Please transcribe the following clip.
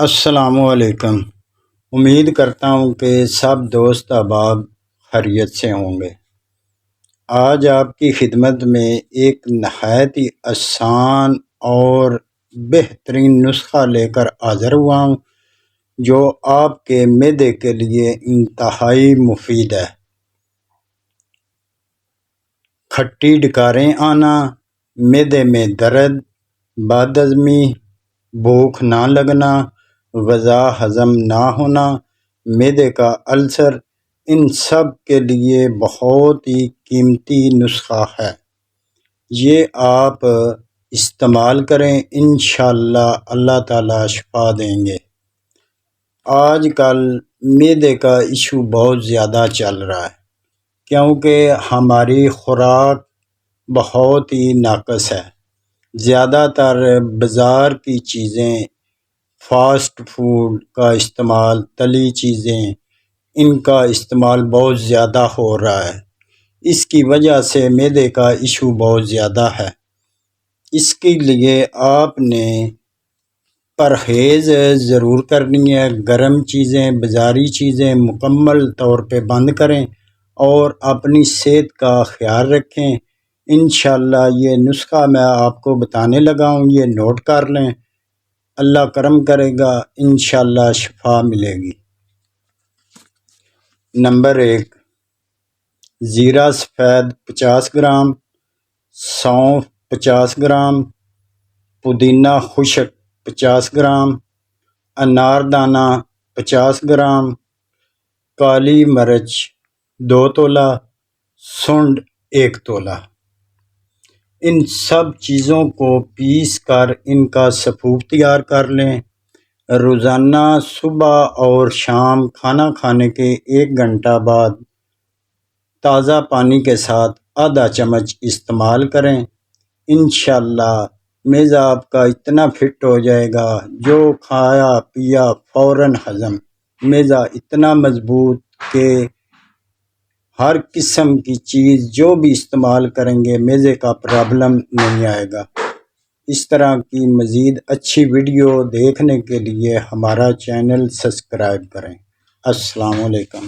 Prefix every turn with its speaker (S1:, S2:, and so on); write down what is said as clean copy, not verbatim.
S1: السلام علیکم۔ امید کرتا ہوں کہ سب دوست احباب خیریت سے ہوں گے۔ آج آپ کی خدمت میں ایک نہایت ہی آسان اور بہترین نسخہ لے کر حاضر ہوا ہوں جو آپ کے معدے کے لیے انتہائی مفید ہے۔ کھٹی ڈکاریں آنا، معدے میں درد، بد ہضمی، بھوک نہ لگنا، غذا ہضم نہ ہونا، معدے کا السر، ان سب کے لیے بہت ہی قیمتی نسخہ ہے۔ یہ آپ استعمال کریں، انشاءاللہ اللہ تعالی شفا دیں گے۔ آج کل معدے کا ایشو بہت زیادہ چل رہا ہے کیونکہ ہماری خوراک بہت ہی ناقص ہے۔ زیادہ تر بازار کی چیزیں، فاسٹ فوڈ کا استعمال، تلی چیزیں، ان کا استعمال بہت زیادہ ہو رہا ہے۔ اس کی وجہ سے معدے کا ایشو بہت زیادہ ہے۔ اس کے لیے آپ نے پرہیز ضرور کرنی ہے۔ گرم چیزیں، بازاری چیزیں مکمل طور پہ بند کریں اور اپنی صحت کا خیال رکھیں۔ انشاءاللہ یہ نسخہ میں آپ کو بتانے لگا ہوں، یہ نوٹ کر لیں، اللہ کرم کرے گا، انشاءاللہ شفا ملے گی۔ نمبر 1، زیرہ سفید 50 گرام، سونف 50 گرام، پودینہ خشک 50 گرام، انار دانہ 50 گرام، کالی مرچ 2 تولہ، سنڈ 1 تولہ۔ ان سب چیزوں کو پیس کر ان کا سفوف تیار کر لیں۔ روزانہ صبح اور شام کھانا کھانے کے 1 گھنٹہ بعد تازہ پانی کے ساتھ آدھا چمچ استعمال کریں۔ انشاءاللہ معدہ آپ کا اتنا فٹ ہو جائے گا، جو کھایا پیا فوراً ہضم، معدہ اتنا مضبوط کہ ہر قسم کی چیز جو بھی استعمال کریں گے معدے کا پرابلم نہیں آئے گا۔ اس طرح کی مزید اچھی ویڈیو دیکھنے کے لیے ہمارا چینل سبسکرائب کریں۔ السلام علیکم۔